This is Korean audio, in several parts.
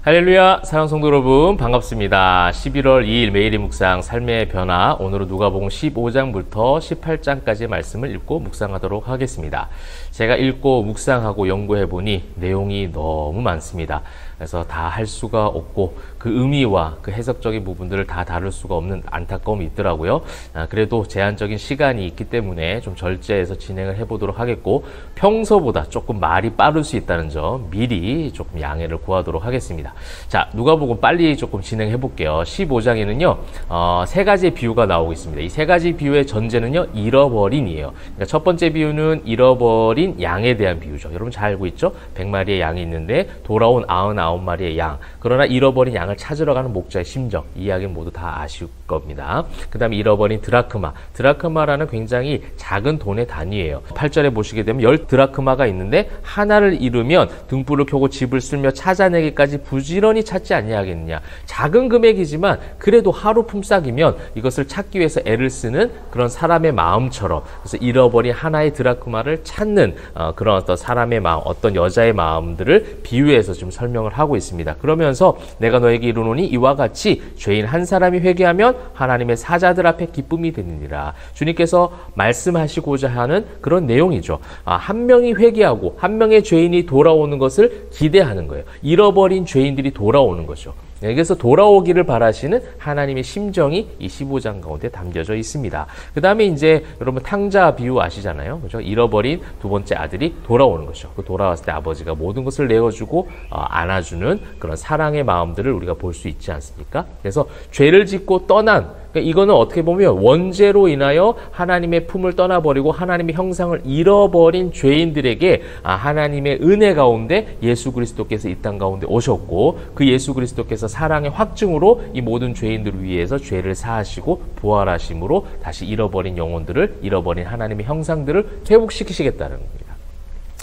할렐루야, 사랑 성도 여러분 반갑습니다. 11월 2일 매일의 묵상 삶의 변화, 오늘은 누가복음 15장부터 18장까지의 말씀을 읽고 묵상하도록 하겠습니다. 제가 읽고 묵상하고 연구해보니 내용이 너무 많습니다. 그래서 다 할 수가 없고 그 의미와 그 해석적인 부분들을 다 다룰 수가 없는 안타까움이 있더라고요. 그래도 제한적인 시간이 있기 때문에 좀 절제해서 진행을 해보도록 하겠고, 평소보다 조금 말이 빠를 수 있다는 점 미리 조금 양해를 구하도록 하겠습니다. 자, 누가복음 빨리 조금 진행해 볼게요. 15장에는요 세 가지의 비유가 나오고 있습니다. 이 세 가지 비유의 전제는요 잃어버린이에요. 그러니까 첫 번째 비유는 잃어버린 양에 대한 비유죠. 여러분 잘 알고 있죠? 100마리의 양이 있는데 돌아온 99마리의 양, 그러나 잃어버린 양을 찾으러 가는 목자의 심정, 이 이야기는 모두 다 아실 겁니다. 그 다음에 잃어버린 드라크마라는 굉장히 작은 돈의 단위예요. 8절에 보시게 되면 10드라크마가 있는데 하나를 잃으면 등불을 켜고 집을 쓸며 찾아내기까지 부지런히 찾지 아니하겠느냐. 작은 금액이지만 그래도 하루 품삯이면 이것을 찾기 위해서 애를 쓰는 그런 사람의 마음처럼, 그래서 잃어버린 하나의 드라크마를 찾는 그런 어떤 사람의 마음, 어떤 여자의 마음들을 비유해서 좀 설명을 하고 있습니다. 그러면서 내가 너에게 이르노니 이와 같이 죄인 한 사람이 회개하면 하나님의 사자들 앞에 기쁨이 되느니라. 주님께서 말씀하시고자 하는 그런 내용이죠. 한 명이 회개하고 한 명의 죄인이 돌아오는 것을 기대하는 거예요. 잃어버린 죄인들이 돌아오는 거죠. 여기서 돌아오기를 바라시는 하나님의 심정이 이 15장 가운데 담겨져 있습니다. 그 다음에 이제 여러분 탕자 비유 아시잖아요. 그죠? 잃어버린 두 번째 아들이 돌아오는 것이죠. 그 돌아왔을 때 아버지가 모든 것을 내어주고 안아주는 그런 사랑의 마음들을 우리가 볼 수 있지 않습니까? 그래서 죄를 짓고 떠난, 그러니까 이거는 어떻게 보면 원죄로 인하여 하나님의 품을 떠나버리고 하나님의 형상을 잃어버린 죄인들에게 하나님의 은혜 가운데 예수 그리스도께서 이 땅 가운데 오셨고, 그 예수 그리스도께서 사랑의 확증으로 이 모든 죄인들을 위해서 죄를 사하시고 부활하심으로 다시 잃어버린 영혼들을, 잃어버린 하나님의 형상들을 회복시키시겠다는 겁니다.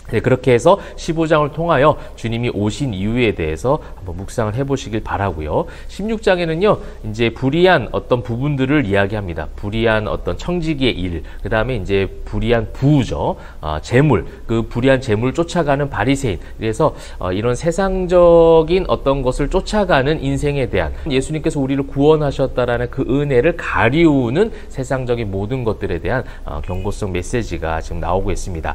네, 그렇게 해서 15장을 통하여 주님이 오신 이유에 대해서 한번 묵상을 해보시길 바라고요. 16장에는요, 이제 불의한 어떤 부분들을 이야기합니다. 불의한 어떤 청지기의 일, 그 다음에 이제 불의한 부죠. 재물, 그 불의한 재물을 쫓아가는 바리새인. 그래서 이런 세상적인 어떤 것을 쫓아가는 인생에 대한, 예수님께서 우리를 구원하셨다라는 그 은혜를 가리우는 세상적인 모든 것들에 대한 경고성 메시지가 지금 나오고 있습니다.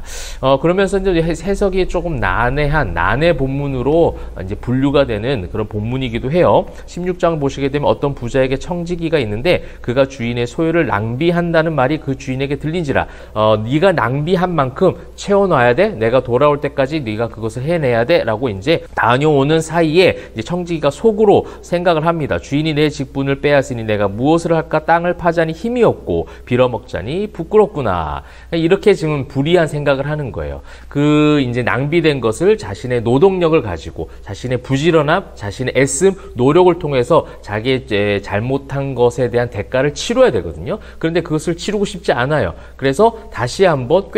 그러면서 이제 해석이 조금 난해 본문으로 이제 분류가 되는 그런 본문이기도 해요. 16장을 보시게 되면 어떤 부자에게 청지기가 있는데 그가 주인의 소유를 낭비한다는 말이 그 주인에게 들린지라. 네가 낭비한 만큼 채워놔야 돼. 내가 돌아올 때까지 네가 그것을 해내야 돼. 라고 이제 다녀오는 사이에 이제 청지기가 속으로 생각을 합니다. 주인이 내 직분을 빼앗으니 내가 무엇을 할까? 땅을 파자니 힘이 없고 빌어먹자니 부끄럽구나. 이렇게 지금 불의한 생각을 하는 거예요. 그 이제 낭비된 것을 자신의 노동력을 가지고 자신의 부지런함, 자신의 애씀, 노력을 통해서 자기의 잘못한 것에 대한 대가를 치러야 되거든요. 그런데 그것을 치르고 싶지 않아요. 그래서 다시 한번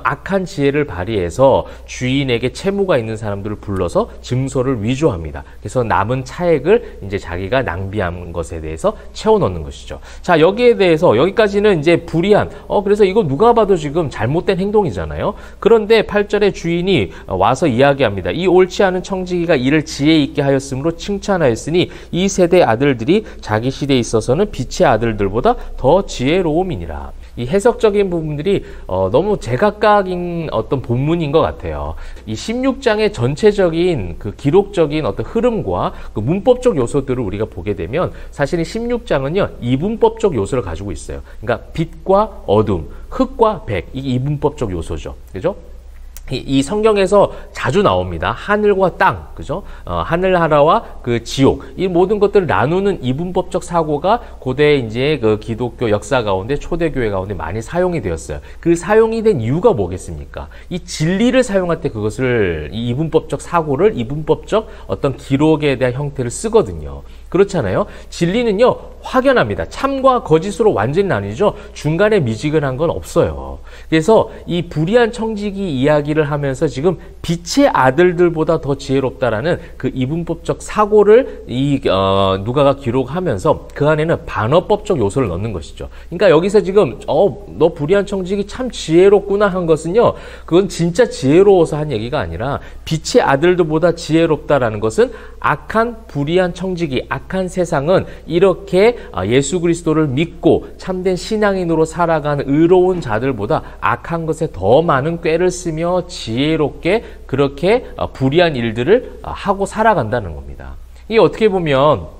악한 지혜를 발휘해서 주인에게 채무가 있는 사람들을 불러서 증서를 위조합니다. 그래서 남은 차액을 이제 자기가 낭비한 것에 대해서 채워 넣는 것이죠. 자, 여기에 대해서 여기까지는 이제 불의한, 그래서 이거 누가 봐도 지금 잘못된 행동이잖아요. 그런데 8절에 주인이 와서 이야기합니다. 이 옳지 않은 청지기가 이를 지혜 있게 하였으므로 칭찬하였으니 이 세대 아들들이 자기 시대에 있어서는 빛의 아들들보다 더 지혜로움이니라. 이 해석적인 부분들이 너무 제각각인 어떤 본문인 것 같아요. 이 16장의 전체적인 그 기록적인 어떤 흐름과 그 문법적 요소들을 우리가 보게 되면 사실 16장은요 이분법적 요소를 가지고 있어요. 그러니까 빛과 어둠, 흑과 백, 이게 이분법적 요소죠. 그죠? 이 성경에서 자주 나옵니다. 하늘과 땅, 그죠? 하늘나라와 그 지옥, 이 모든 것들을 나누는 이분법적 사고가 고대 이제 그 기독교 역사 가운데, 초대교회 가운데 많이 사용이 되었어요. 그 사용이 된 이유가 뭐겠습니까? 이 진리를 사용할 때 그것을, 이 이분법적 사고를 이분법적 어떤 기록에 대한 형태를 쓰거든요. 그렇잖아요. 진리는요 확연합니다. 참과 거짓으로 완전히 나뉘죠. 중간에 미지근한 건 없어요. 그래서 이 불의한 청지기 이야기를 이야기를 하면서 지금 빛의 아들들보다 더 지혜롭다라는 그 이분법적 사고를 누가가 기록하면서 그 안에는 반어법적 요소를 넣는 것이죠. 그러니까 여기서 지금 너 불의한 청직이 참 지혜롭구나 한 것은요, 그건 진짜 지혜로워서 한 얘기가 아니라 빛의 아들들보다 지혜롭다라는 것은 악한 불의한 청직이, 악한 세상은 이렇게 예수 그리스도를 믿고 참된 신앙인으로 살아가는 의로운 자들보다 악한 것에 더 많은 꾀를 쓰며 지혜롭게 그렇게 불의한 일들을 하고 살아간다는 겁니다. 이게 어떻게 보면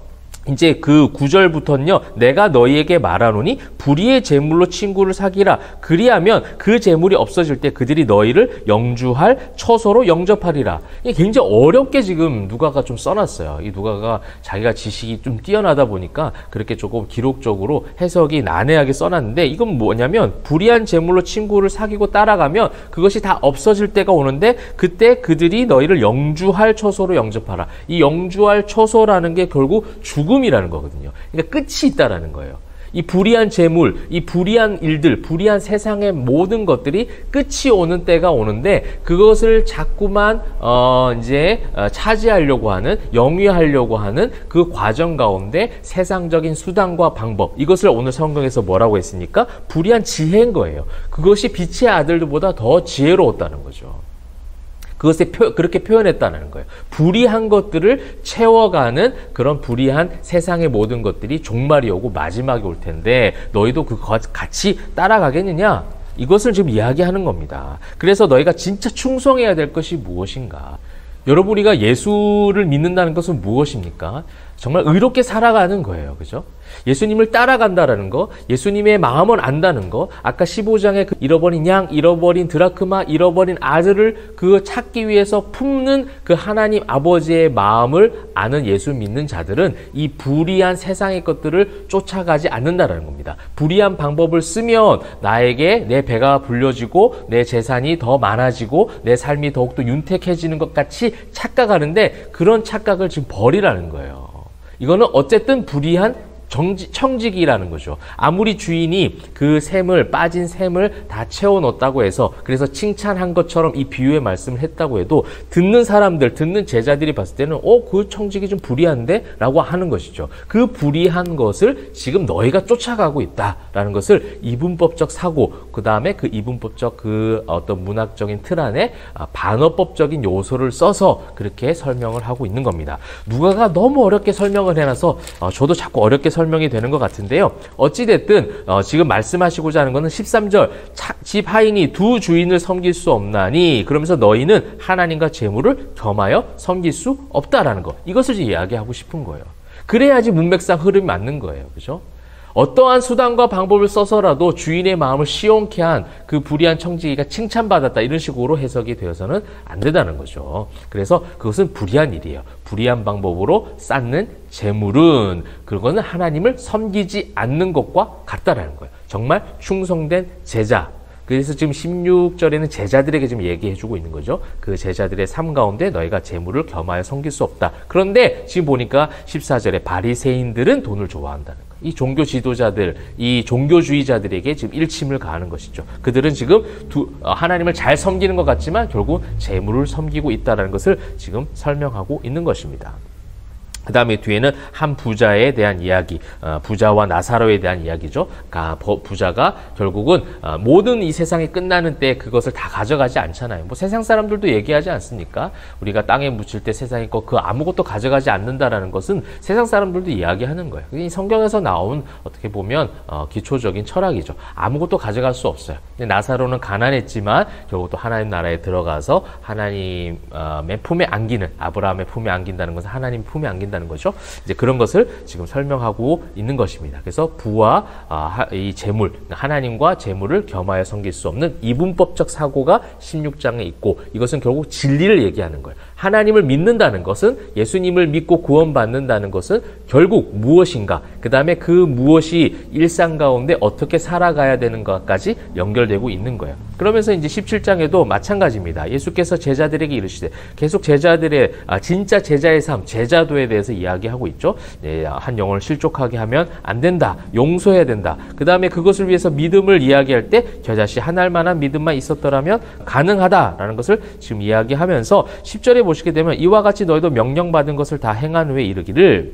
이제 그 9절부터는요, 내가 너희에게 말하노니 불의의 재물로 친구를 사귀라. 그리하면 그 재물이 없어질 때 그들이 너희를 영주할 처소로 영접하리라. 이게 굉장히 어렵게 지금 누가가 좀 써놨어요. 이 누가가 자기가 지식이 좀 뛰어나다 보니까 그렇게 조금 기록적으로 해석이 난해하게 써놨는데, 이건 뭐냐면 불의한 재물로 친구를 사귀고 따라가면 그것이 다 없어질 때가 오는데 그때 그들이 너희를 영주할 처소로 영접하라. 이 영주할 처소라는 게 결국 죽음이라는 거거든요. 그러니까 끝이 있다라는 거예요. 이 불의한 재물, 이 불의한 일들, 불의한 세상의 모든 것들이 끝이 오는 때가 오는데 그것을 자꾸만 차지하려고 하는, 영위하려고 하는 그 과정 가운데 세상적인 수단과 방법, 이것을 오늘 성경에서 뭐라고 했습니까? 불의한 지혜인 거예요. 그것이 빛의 아들들보다 더 지혜로웠다는 거죠. 그것에 그렇게 표현했다는 거예요. 불의한 것들을 채워가는 그런 불의한 세상의 모든 것들이 종말이 오고 마지막이 올 텐데 너희도 그거 같이 따라가겠느냐? 이것을 지금 이야기하는 겁니다. 그래서 너희가 진짜 충성해야 될 것이 무엇인가? 여러분, 우리가 예수를 믿는다는 것은 무엇입니까? 정말 의롭게 살아가는 거예요. 그죠? 예수님을 따라간다라는 거, 예수님의 마음을 안다는 거, 아까 15장에 그 잃어버린 양, 잃어버린 드라크마, 잃어버린 아들을 그 찾기 위해서 품는 그 하나님 아버지의 마음을 아는 예수 믿는 자들은 이 불의한 세상의 것들을 쫓아가지 않는다라는 겁니다. 불의한 방법을 쓰면 나에게 내 배가 불려지고 내 재산이 더 많아지고 내 삶이 더욱더 윤택해지는 것 같이 착각하는데 그런 착각을 지금 버리라는 거예요. 이거는 어쨌든 불의한 청직이라는 거죠. 아무리 주인이 그 샘을, 빠진 샘을 다 채워 넣었다고 해서 그래서 칭찬한 것처럼 이 비유의 말씀을 했다고 해도 듣는 사람들, 듣는 제자들이 봤을 때는 그 청직이 좀 불의한데? 라고 하는 것이죠. 그 불의한 것을 지금 너희가 쫓아가고 있다라는 것을 이분법적 사고, 그 다음에 그 이분법적 그 어떤 문학적인 틀 안에 반어법적인 요소를 써서 그렇게 설명을 하고 있는 겁니다. 누가가 너무 어렵게 설명을 해놔서 저도 자꾸 어렵게 설명이 되는 것 같은데요. 어찌됐든 지금 말씀하시고자 하는 것은 13절 집 하인이 두 주인을 섬길 수 없나니 그러면서 너희는 하나님과 재물을 겸하여 섬길 수 없다라는 거, 이것을 이야기하고 싶은 거예요. 그래야지 문맥상 흐름이 맞는 거예요. 그죠? 어떠한 수단과 방법을 써서라도 주인의 마음을 시원케 한 그 불의한 청지기가 칭찬받았다, 이런 식으로 해석이 되어서는 안 된다는 거죠. 그래서 그것은 불의한 일이에요. 불의한 방법으로 쌓는 재물은 그거는 하나님을 섬기지 않는 것과 같다라는 거예요. 정말 충성된 제자. 그래서 지금 16절에는 제자들에게 지금 얘기해주고 있는 거죠. 그 제자들의 삶 가운데 너희가 재물을 겸하여 섬길 수 없다. 그런데 지금 보니까 14절에 바리새인들은 돈을 좋아한다는 거예요. 이 종교 지도자들, 이 종교주의자들에게 지금 일침을 가하는 것이죠. 그들은 지금 하나님을 잘 섬기는 것 같지만 결국 재물을 섬기고 있다는 것을 지금 설명하고 있는 것입니다. 그 다음에 뒤에는 한 부자에 대한 이야기, 부자와 나사로에 대한 이야기죠. 부자가 결국은 모든 이 세상이 끝나는 때 그것을 다 가져가지 않잖아요. 뭐 세상 사람들도 얘기하지 않습니까? 우리가 땅에 묻힐 때 세상의 것 그 아무것도 가져가지 않는다라는 것은 세상 사람들도 이야기하는 거예요. 이 성경에서 나온 어떻게 보면 기초적인 철학이죠. 아무것도 가져갈 수 없어요. 나사로는 가난했지만 결국 또 하나님 나라에 들어가서 하나님의 품에 안기는, 아브라함의 품에 안긴다는 것은 하나님 품에 안긴다는 거죠. 이제 그런 것을 지금 설명하고 있는 것입니다. 그래서 부와 이 재물, 하나님과 재물을 겸하여 섬길 수 없는 이분법적 사고가 16장에 있고, 이것은 결국 진리를 얘기하는 거예요. 하나님을 믿는다는 것은, 예수님을 믿고 구원받는다는 것은 결국 무엇인가, 그 다음에 그 무엇이 일상 가운데 어떻게 살아가야 되는가까지 연결되고 있는 거예요. 그러면서 이제 17장에도 마찬가지입니다. 예수께서 제자들에게 이르시되, 계속 제자들의 진짜 제자의 삶, 제자도에 대해서 대해서 이야기하고 있죠. 한 영혼을 실족하게 하면 안 된다. 용서해야 된다. 그 다음에 그것을 위해서 믿음을 이야기할 때 겨자씨 하나할 만한 믿음만 있었더라면 가능하다라는 것을 지금 이야기하면서 10절에 보시게 되면 이와 같이 너희도 명령받은 것을 다 행한 후에 이르기를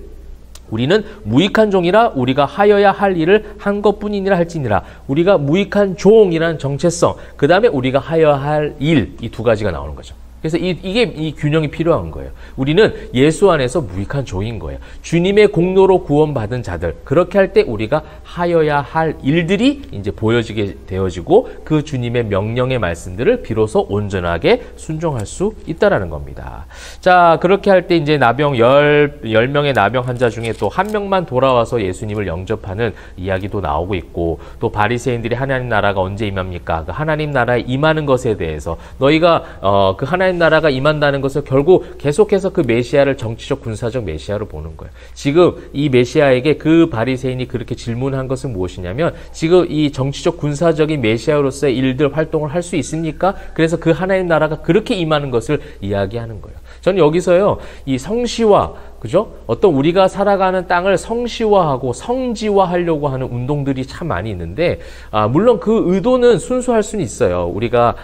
우리는 무익한 종이라 우리가 하여야 할 일을 한 것뿐이니라 할지니라. 우리가 무익한 종이라는 정체성, 그 다음에 우리가 하여야 할 일, 이 두 가지가 나오는 거죠. 그래서 이 균형이 필요한 거예요. 우리는 예수 안에서 무익한 종인 거예요. 주님의 공로로 구원받은 자들, 그렇게 할 때 우리가 하여야 할 일들이 이제 보여지게 되어지고 그 주님의 명령의 말씀들을 비로소 온전하게 순종할 수 있다라는 겁니다. 자, 그렇게 할 때 이제 나병 10명의 나병 환자 중에 또 한 명만 돌아와서 예수님을 영접하는 이야기도 나오고 있고, 또 바리새인들이 하나님 나라가 언제 임합니까? 그 하나님 나라에 임하는 것에 대해서 너희가 그 하나님 나라가 임한다는 것을 결국 계속해서 그 메시아를 정치적 군사적 메시아로 보는 거예요. 지금 이 메시아에게 그 바리새인이 그렇게 질문한 것은 무엇이냐면 지금 이 정치적 군사적인 메시아로서의 일들 활동을 할 수 있습니까? 그래서 그 하나님 나라가 그렇게 임하는 것을 이야기하는 거예요. 저는 여기서요, 이 성시화, 그죠? 어떤 우리가 살아가는 땅을 성시화하고 성지화하려고 하는 운동들이 참 많이 있는데, 물론 그 의도는 순수할 수는 있어요. 우리가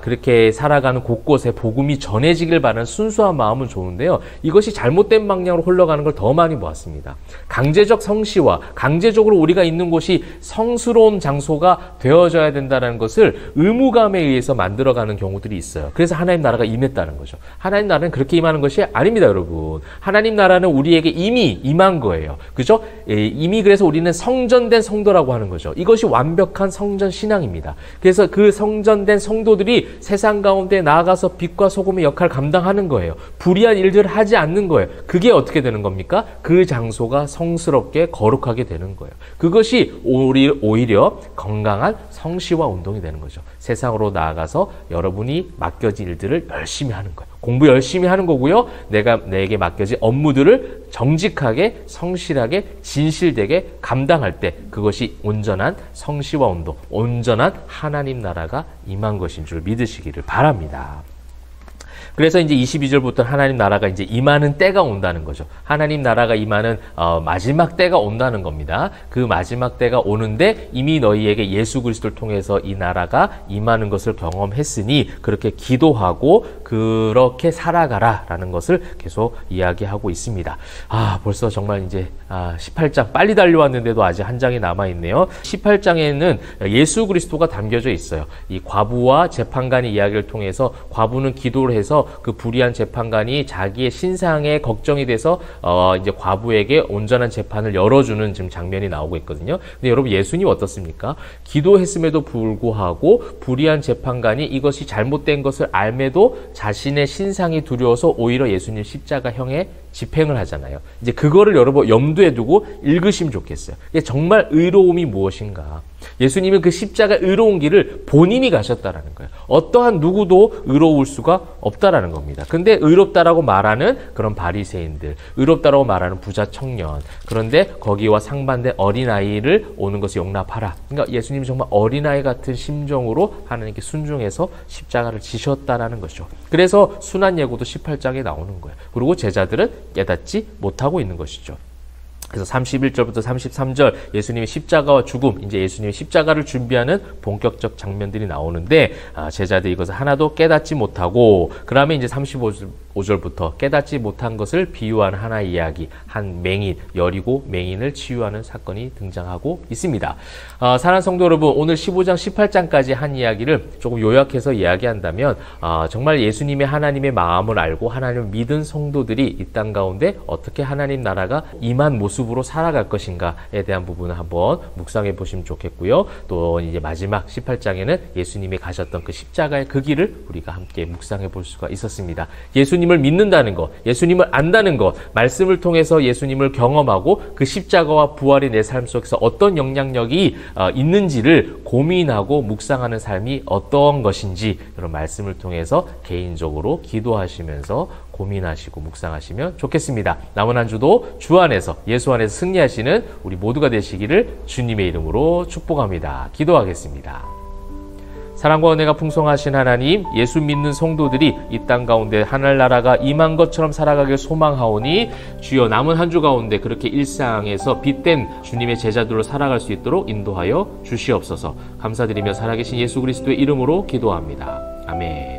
그렇게 살아가는 곳곳에 복음이 전해지길 바라는 순수한 마음은 좋은데요. 이것이 잘못된 방향으로 흘러가는 걸 더 많이 보았습니다. 강제적 성시화, 강제적으로 우리가 있는 곳이 성스러운 장소가 되어져야 된다는 것을 의무감에 의해서 만들어가는 경우들이 있어요. 그래서 하나님 나라가 임했다는 거죠. 하나님 나라는 그렇게 임하는 것이 아닙니다, 여러분. 하나님 나라는 우리에게 이미 임한 거예요. 그죠? 이미 그래서 우리는 성전된 성도라고 하는 거죠. 이것이 완벽한 성전 신앙입니다. 그래서 그 성전된 성도들이 세상 가운데 나아가서 빛과 소금의 역할을 감당하는 거예요. 불의한 일들을 하지 않는 거예요. 그게 어떻게 되는 겁니까? 그 장소가 성스럽게 거룩하게 되는 거예요. 그것이 오히려 건강한 성시화 운동이 되는 거죠. 세상으로 나아가서 여러분이 맡겨진 일들을 열심히 하는 거예요. 공부 열심히 하는 거고요. 내게 맡겨진 업무들을 정직하게, 성실하게, 진실되게 감당할 때 그것이 온전한 성시화 운동, 온전한 하나님 나라가 임한 것인 줄 믿으시기를 바랍니다. 그래서 이제 22절부터 하나님 나라가 이제 임하는 때가 온다는 거죠. 하나님 나라가 임하는 마지막 때가 온다는 겁니다. 그 마지막 때가 오는데 이미 너희에게 예수 그리스도를 통해서 이 나라가 임하는 것을 경험했으니 그렇게 기도하고 그렇게 살아가라라는 것을 계속 이야기하고 있습니다. 벌써 정말 이제 18장 빨리 달려왔는데도 아직 한 장이 남아있네요. 18장에는 예수 그리스도가 담겨져 있어요. 이 과부와 재판관의 이야기를 통해서 과부는 기도를 해서 그 불의한 재판관이 자기의 신상에 걱정이 돼서 이제 과부에게 온전한 재판을 열어주는 지금 장면이 나오고 있거든요. 근데 여러분 예수님 어떻습니까? 기도했음에도 불구하고 불의한 재판관이 이것이 잘못된 것을 알매도 자신의 신상이 두려워서 오히려 예수님 십자가형에 집행을 하잖아요. 이제 그거를 여러분 염두에 두고 읽으시면 좋겠어요. 정말 의로움이 무엇인가? 예수님은 그 십자가 의로운 길을 본인이 가셨다라는 거예요. 어떠한 누구도 의로울 수가 없다라는 겁니다. 근데 의롭다라고 말하는 그런 바리새인들, 의롭다라고 말하는 부자 청년, 그런데 거기와 상반된 어린아이를 오는 것을 용납하라. 그러니까 예수님이 정말 어린아이 같은 심정으로 하나님께 순종해서 십자가를 지셨다라는 것이죠. 그래서 순환 예고도 18장에 나오는 거예요. 그리고 제자들은 깨닫지 못하고 있는 것이죠. 그래서 31절부터 33절 예수님의 십자가와 죽음, 이제 예수님의 십자가를 준비하는 본격적 장면들이 나오는데 제자들이 이것을 하나도 깨닫지 못하고, 그러면 이제 35절부터 깨닫지 못한 것을 비유하는 하나의 이야기, 한 맹인, 여리고 맹인을 치유하는 사건이 등장하고 있습니다. 사랑하는 성도 여러분, 오늘 15장 18장까지 한 이야기를 조금 요약해서 이야기한다면 정말 예수님의 하나님의 마음을 알고 하나님을 믿은 성도들이 이 땅 가운데 어떻게 하나님 나라가 임한 모습으로 살아갈 것인가에 대한 부분을 한번 묵상해 보시면 좋겠고요. 또 이제 마지막 18장에는 예수님이 가셨던 그 십자가의 그 길을 우리가 함께 묵상해 볼 수가 있었습니다. 예수님을 믿는다는 것, 예수님을 안다는 것, 말씀을 통해서 예수님을 경험하고 그 십자가와 부활이 내 삶 속에서 어떤 영향력이 있는지를 고민하고 묵상하는 삶이 어떤 것인지 그런 말씀을 통해서 개인적으로 기도하시면서 고민하시고 묵상하시면 좋겠습니다. 남은 한 주도 주 안에서 예수 안에서 승리하시는 우리 모두가 되시기를 주님의 이름으로 축복합니다. 기도하겠습니다. 사랑과 은혜가 풍성하신 하나님, 예수 믿는 성도들이 이 땅 가운데 하늘나라가 임한 것처럼 살아가길 소망하오니 주여 남은 한 주 가운데 그렇게 일상에서 빛된 주님의 제자들로 살아갈 수 있도록 인도하여 주시옵소서. 감사드리며 살아계신 예수 그리스도의 이름으로 기도합니다. 아멘.